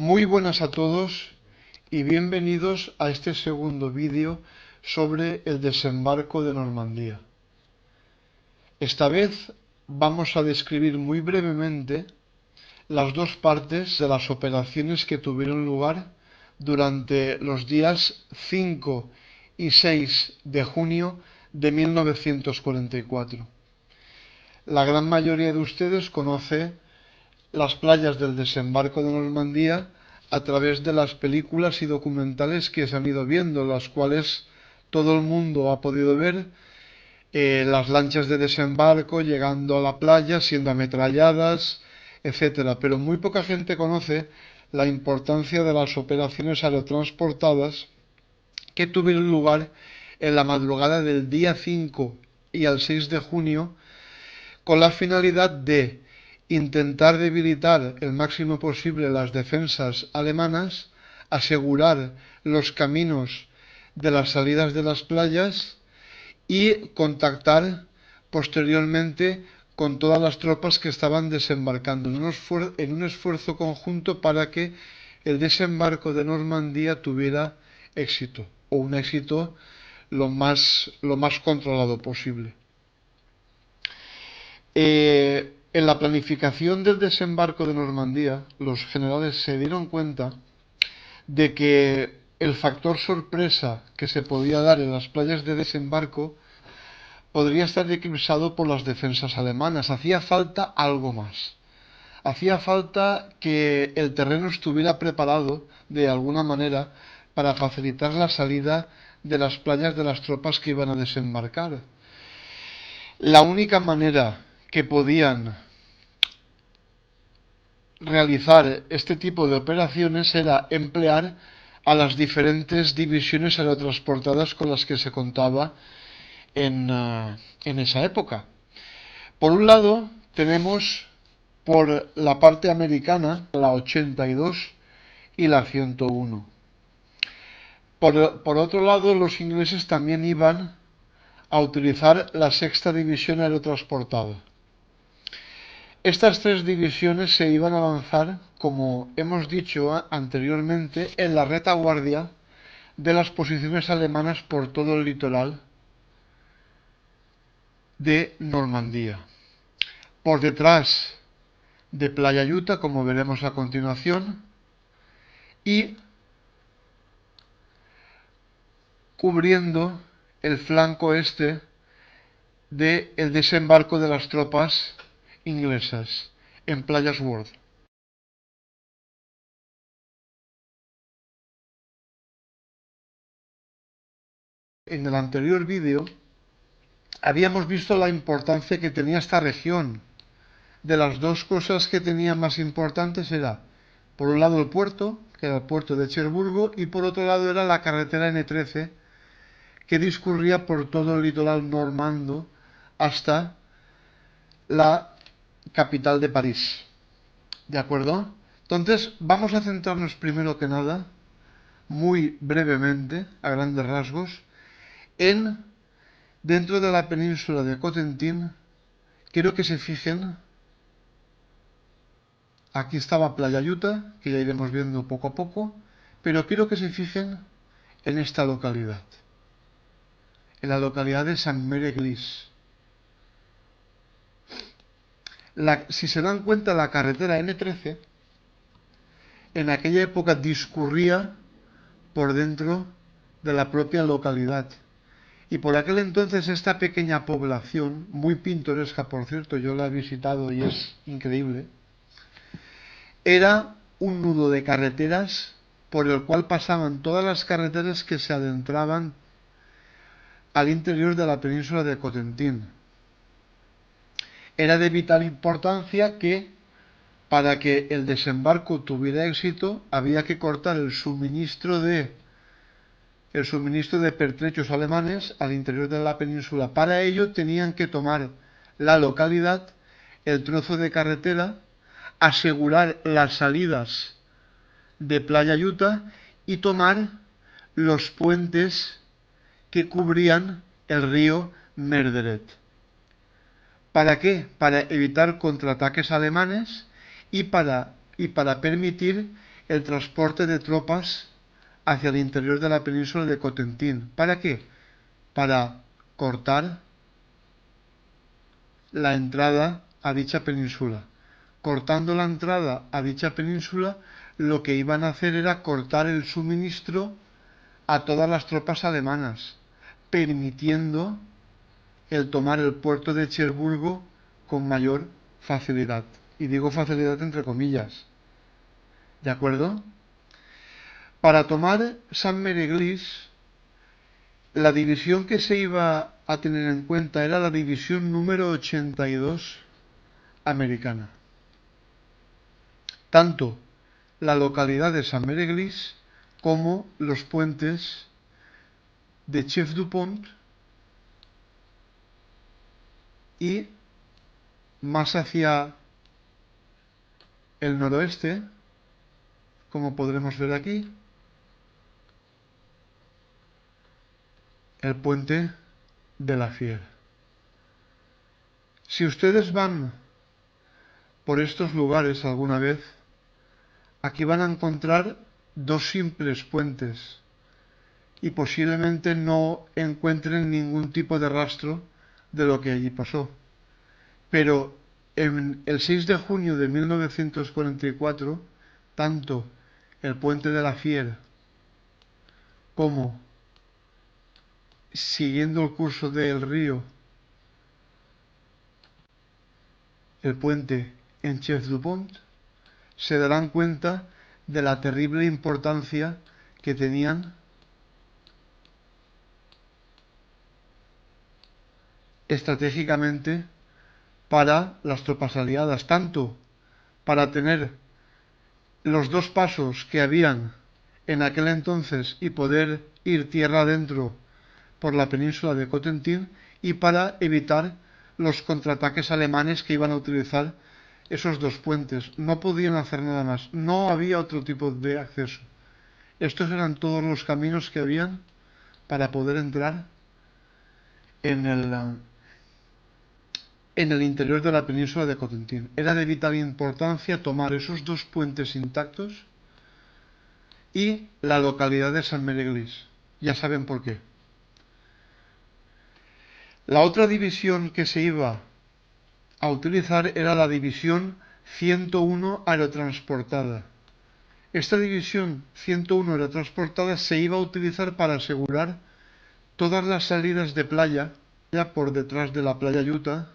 Muy buenas a todos y bienvenidos a este segundo vídeo sobre el desembarco de Normandía. Esta vez vamos a describir muy brevemente las dos partes de las operaciones que tuvieron lugar durante los días 5 y 6 de junio de 1944. La gran mayoría de ustedes conoce las playas del desembarco de Normandía a través de las películas y documentales que se han ido viendo, las cuales todo el mundo ha podido ver, las lanchas de desembarco llegando a la playa, siendo ametralladas, etcétera. Pero muy poca gente conoce la importancia de las operaciones aerotransportadas que tuvieron lugar en la madrugada del día 5 y al 6 de junio con la finalidad de intentar debilitar el máximo posible las defensas alemanas, asegurar los caminos de las salidas de las playas y contactar posteriormente con todas las tropas que estaban desembarcando en un esfuerzo conjunto para que el desembarco de Normandía tuviera éxito, o un éxito lo más controlado posible. En la planificación del desembarco de Normandía, los generales se dieron cuenta de que el factor sorpresa que se podía dar en las playas de desembarco podría estar eclipsado por las defensas alemanas. Hacía falta algo más. Hacía falta que el terreno estuviera preparado de alguna manera para facilitar la salida de las playas de las tropas que iban a desembarcar. La única manera que podían realizar este tipo de operaciones era emplear a las diferentes divisiones aerotransportadas con las que se contaba en esa época. Por un lado, tenemos por la parte americana la 82 y la 101. Por otro lado, los ingleses también iban a utilizar la sexta división aerotransportada. Estas tres divisiones se iban a lanzar, como hemos dicho anteriormente, en la retaguardia de las posiciones alemanas por todo el litoral de Normandía. Por detrás de Playa Utah, como veremos a continuación, y cubriendo el flanco este del desembarco de las tropas inglesas en Playas Worth. En el anterior vídeo habíamos visto la importancia que tenía esta región. De las dos cosas que tenía más importantes era, por un lado el puerto, que era el puerto de Cherburgo, y por otro lado era la carretera N13, que discurría por todo el litoral normando hasta la capital de París. ¿De acuerdo? Entonces vamos a centrarnos primero que nada, muy brevemente, a grandes rasgos, en dentro de la península de Cotentin. Quiero que se fijen, aquí estaba Playa Utah, que ya iremos viendo poco a poco, pero quiero que se fijen en esta localidad, en la localidad de Saint-Mère-Église. Si se dan cuenta, la carretera N13 en aquella época discurría por dentro de la propia localidad. Y por aquel entonces esta pequeña población, muy pintoresca por cierto, yo la he visitado y es increíble, era un nudo de carreteras por el cual pasaban todas las carreteras que se adentraban al interior de la península de Cotentin. Era de vital importancia que, para que el desembarco tuviera éxito, había que cortar el suministro de pertrechos alemanes al interior de la península. Para ello tenían que tomar la localidad, el trozo de carretera, asegurar las salidas de Playa Utah y tomar los puentes que cubrían el río Merderet. ¿Para qué? Para evitar contraataques alemanes y para permitir el transporte de tropas hacia el interior de la península de Cotentín. ¿Para qué? Para cortar la entrada a dicha península. Cortando la entrada a dicha península, lo que iban a hacer era cortar el suministro a todas las tropas alemanas, permitiendo el tomar el puerto de Cherburgo con mayor facilidad. Y digo facilidad entre comillas. ¿De acuerdo? Para tomar Saint-Mère-Église, la división que se iba a tener en cuenta era la división número 82 americana. Tanto la localidad de Saint-Mère-Église como los puentes de Chef-du-Pont y más hacia el noroeste, como podremos ver aquí, el puente de la Fière. Si ustedes van por estos lugares alguna vez, aquí van a encontrar dos simples puentes y posiblemente no encuentren ningún tipo de rastro de lo que allí pasó. Pero en el 6 de junio de 1944, tanto el puente de la Fière como siguiendo el curso del río, el puente en Chef-du-Pont, se darán cuenta de la terrible importancia que tenían estratégicamente para las tropas aliadas, tanto para tener los dos pasos que habían en aquel entonces y poder ir tierra adentro por la península de Cotentín, y para evitar los contraataques alemanes que iban a utilizar esos dos puentes. No podían hacer nada más, no había otro tipo de acceso. Estos eran todos los caminos que habían para poder entrar en el interior de la península de Cotentín. Era de vital importancia tomar esos dos puentes intactos y la localidad de Saint-Mère-Église. Ya saben por qué. La otra división que se iba a utilizar era la división 101 aerotransportada. Esta división 101 aerotransportada se iba a utilizar para asegurar todas las salidas de playa por detrás de la playa Utah,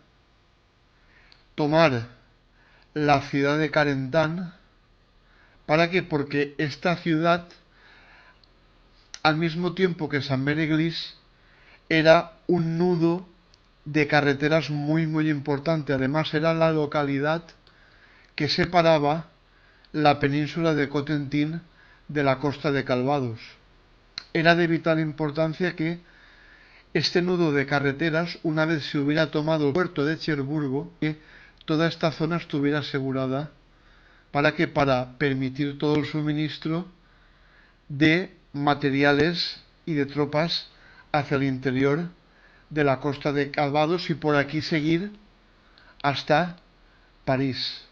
tomar la ciudad de Carentan. ¿Para qué? Porque esta ciudad, al mismo tiempo que Saint-Mère-Église, era un nudo de carreteras muy importante. Además, era la localidad que separaba la península de Cotentín de la costa de Calvados. Era de vital importancia que este nudo de carreteras, una vez se hubiera tomado el puerto de Cherburgo, que toda esta zona estuviera asegurada. ¿Para qué? Para permitir todo el suministro de materiales y de tropas hacia el interior de la costa de Calvados y por aquí seguir hasta París.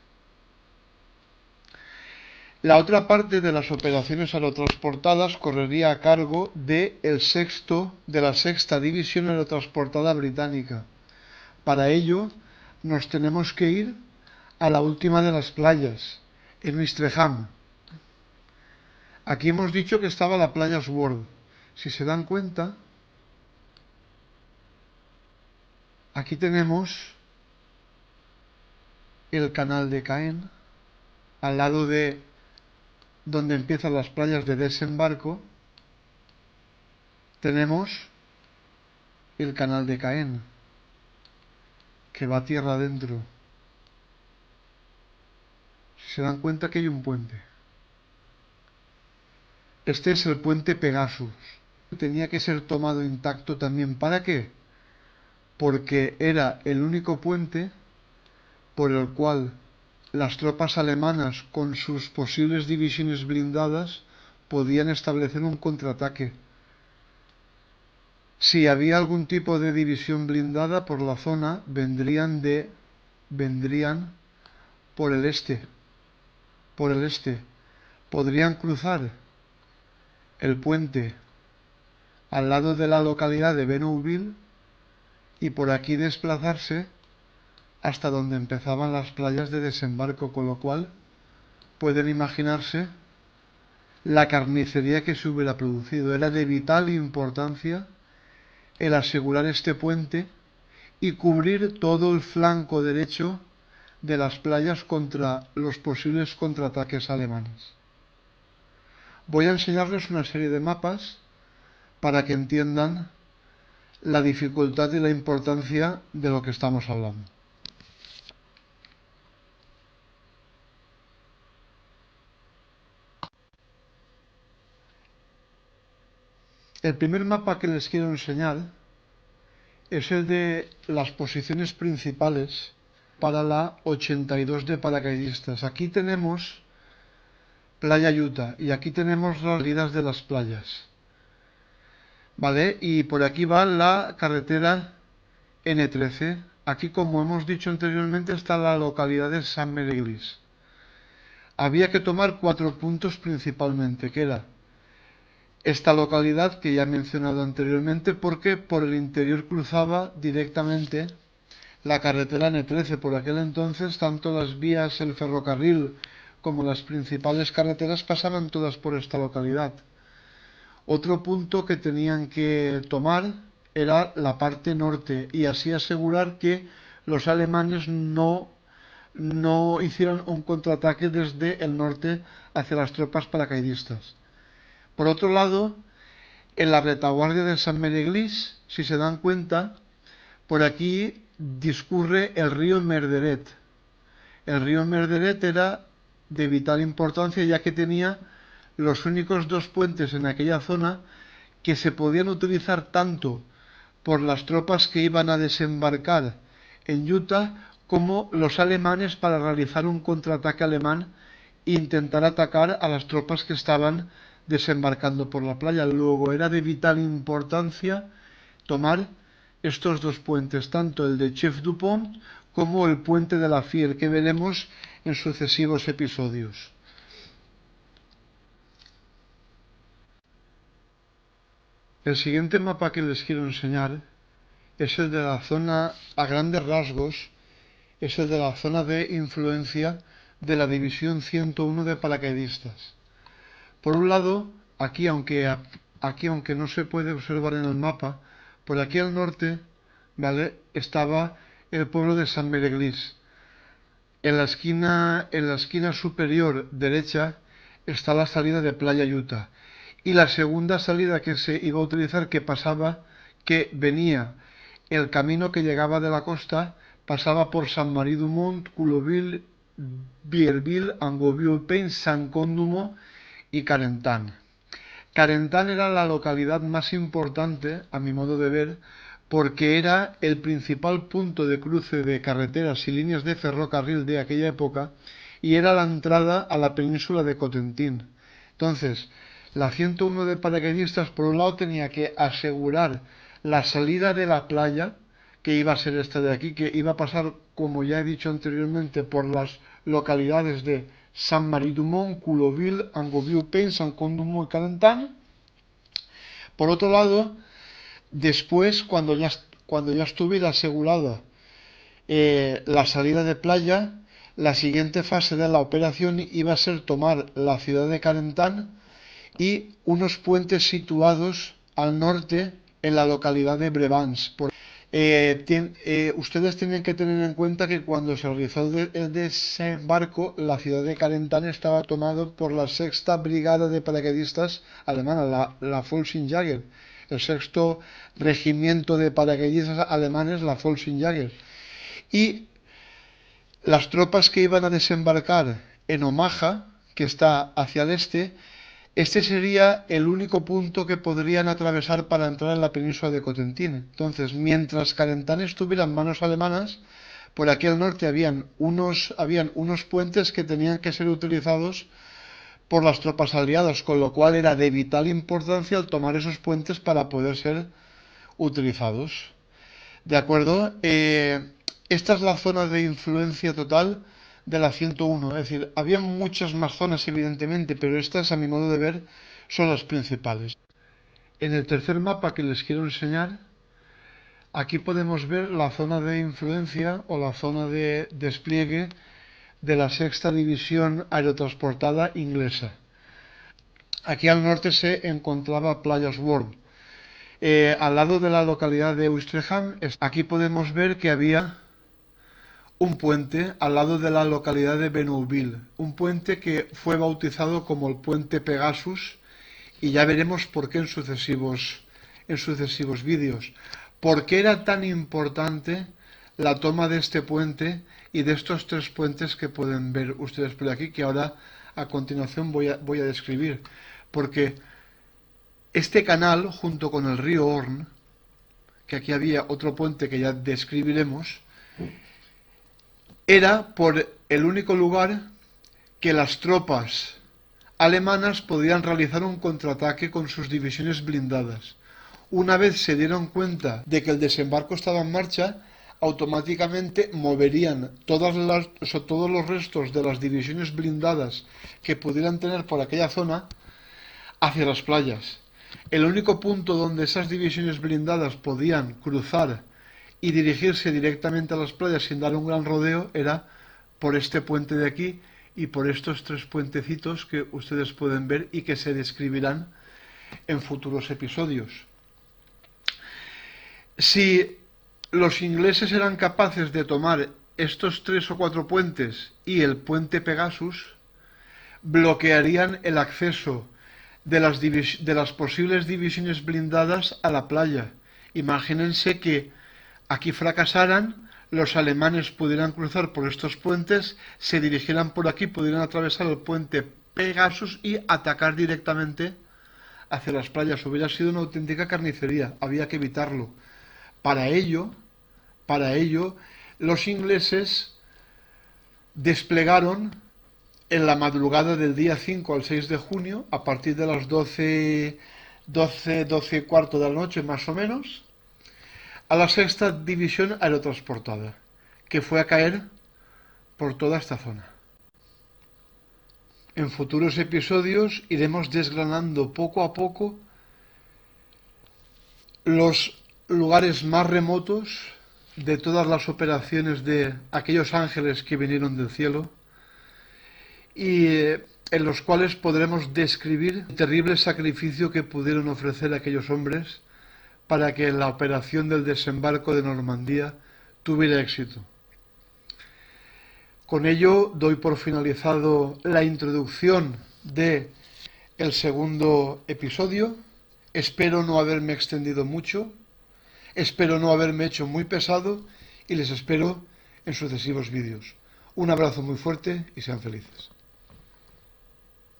La otra parte de las operaciones aerotransportadas correría a cargo de la sexta división aerotransportada británica. Para ello nos tenemos que ir a la última de las playas, en Ouistreham. Aquí hemos dicho que estaba la playa Sword. Si se dan cuenta, aquí tenemos el canal de Caen, al lado de donde empiezan las playas de desembarco, tenemos el canal de Caen, que va tierra adentro. Si se dan cuenta que hay un puente. Este es el puente Pegasus. Tenía que ser tomado intacto también. ¿Para qué? Porque era el único puente por el cual las tropas alemanas con sus posibles divisiones blindadas podían establecer un contraataque. Si había algún tipo de división blindada por la zona, vendrían por el este, podrían cruzar el puente al lado de la localidad de Benouville y por aquí desplazarse hasta donde empezaban las playas de desembarco, con lo cual pueden imaginarse la carnicería que se hubiera producido. Era de vital importancia el asegurar este puente y cubrir todo el flanco derecho de las playas contra los posibles contraataques alemanes. Voy a enseñarles una serie de mapas para que entiendan la dificultad y la importancia de lo que estamos hablando. El primer mapa que les quiero enseñar es el de las posiciones principales para la 82 de paracaidistas. Aquí tenemos Playa Utah y aquí tenemos las salidas de las playas. ¿Vale? Y por aquí va la carretera N13. Aquí, como hemos dicho anteriormente, está la localidad de Saint-Mère-Église. Había que tomar 4 puntos principalmente, que era esta localidad que ya he mencionado anteriormente, porque por el interior cruzaba directamente la carretera N13. Por aquel entonces, tanto las vías, el ferrocarril, como las principales carreteras pasaban todas por esta localidad. Otro punto que tenían que tomar era la parte norte y así asegurar que los alemanes no hicieran un contraataque desde el norte hacia las tropas paracaidistas. Por otro lado, en la retaguardia de Saint-Mère-Église, si se dan cuenta, por aquí discurre el río Merderet. El río Merderet era de vital importancia, ya que tenía los únicos 2 puentes en aquella zona que se podían utilizar tanto por las tropas que iban a desembarcar en Utah como los alemanes para realizar un contraataque alemán e intentar atacar a las tropas que estaban desembarcando por la playa. Luego era de vital importancia tomar estos 2 puentes, tanto el de Chef Dupont como el puente de la Fier, que veremos en sucesivos episodios. El siguiente mapa que les quiero enseñar es el de la zona, a grandes rasgos, es el de la zona de influencia de la División 101 de paracaidistas. Por un lado, aquí aunque no se puede observar en el mapa, por aquí al norte, ¿vale?, estaba el pueblo de Saint-Mère-Église. En la esquina superior derecha está la salida de Playa Utah. Y la segunda salida que se iba a utilizar, que venía el camino que llegaba de la costa, pasaba por Saint-Marie-du-Mont, Coulonville, Bierville, Angoville-Payne, Saint-Condumo y Carentan. Carentan era la localidad más importante, a mi modo de ver, porque era el principal punto de cruce de carreteras y líneas de ferrocarril de aquella época y era la entrada a la península de Cotentin. Entonces, la 101 de paracaidistas, por un lado, tenía que asegurar la salida de la playa, que iba a ser esta de aquí, que iba a pasar, como ya he dicho anteriormente, por las localidades de Saint-Marie-du-Mont, Coulonville, Angoville-Payne, Saint-Condumo y Carentan. Por otro lado, después, cuando ya estuviera asegurada la salida de playa, la siguiente fase de la operación iba a ser tomar la ciudad de Carentan y unos puentes situados al norte en la localidad de Brevans. Ustedes tienen que tener en cuenta que cuando se realizó el desembarco, la ciudad de Carentan estaba tomada por la 6ª Brigada de Paracaidistas alemana, la Volksjäger, el 6º Regimiento de Paracaidistas alemanes, la Volksjäger. Y las tropas que iban a desembarcar en Omaha, que está hacia el este sería el único punto que podrían atravesar para entrar en la península de Cotentin. Entonces, mientras Carentan estuviera en manos alemanas, por aquí al norte habían unos puentes que tenían que ser utilizados por las tropas aliadas, con lo cual era de vital importancia el tomar esos puentes para poder ser utilizados. ¿De acuerdo? Esta es la zona de influencia total de la 101. Es decir, había muchas más zonas evidentemente, pero estas a mi modo de ver son las principales. En el tercer mapa que les quiero enseñar, aquí podemos ver la zona de influencia o la zona de despliegue de la sexta división aerotransportada inglesa. Aquí al norte se encontraba Playa Sworn. Al lado de la localidad de Ouistreham, aquí podemos ver que había un puente al lado de la localidad de Benouville, un puente que fue bautizado como el puente Pegasus, y ya veremos por qué en sucesivos vídeos. ¿Por qué era tan importante la toma de este puente y de estos tres puentes que pueden ver ustedes por aquí, que ahora a continuación voy a describir? Porque este canal, junto con el río Orne, que aquí había otro puente que ya describiremos, era por el único lugar que las tropas alemanas podían realizar un contraataque con sus divisiones blindadas. Una vez se dieron cuenta de que el desembarco estaba en marcha, automáticamente moverían todos los restos de las divisiones blindadas que pudieran tener por aquella zona hacia las playas. El único punto donde esas divisiones blindadas podían cruzar y dirigirse directamente a las playas sin dar un gran rodeo era por este puente de aquí y por estos tres puentecitos que ustedes pueden ver y que se describirán en futuros episodios. Si los ingleses eran capaces de tomar estos 3 o 4 puentes y el puente Pegasus, bloquearían el acceso de las posibles divisiones blindadas a la playa. Imagínense que aquí fracasaran, los alemanes pudieran cruzar por estos puentes, se dirigieran por aquí, pudieran atravesar el puente Pegasus y atacar directamente hacia las playas. Hubiera sido una auténtica carnicería, había que evitarlo. Para ello, los ingleses desplegaron en la madrugada del día 5 al 6 de junio, a partir de las 12 y cuarto de la noche más o menos, a la sexta división aerotransportada, que fue a caer por toda esta zona. En futuros episodios iremos desgranando poco a poco los lugares más remotos de todas las operaciones de aquellos ángeles que vinieron del cielo, y en los cuales podremos describir el terrible sacrificio que pudieron ofrecer aquellos hombres para que la operación del desembarco de Normandía tuviera éxito. Con ello doy por finalizado la introducción de el segundo episodio. Espero no haberme extendido mucho, espero no haberme hecho muy pesado y les espero en sucesivos vídeos. Un abrazo muy fuerte y sean felices.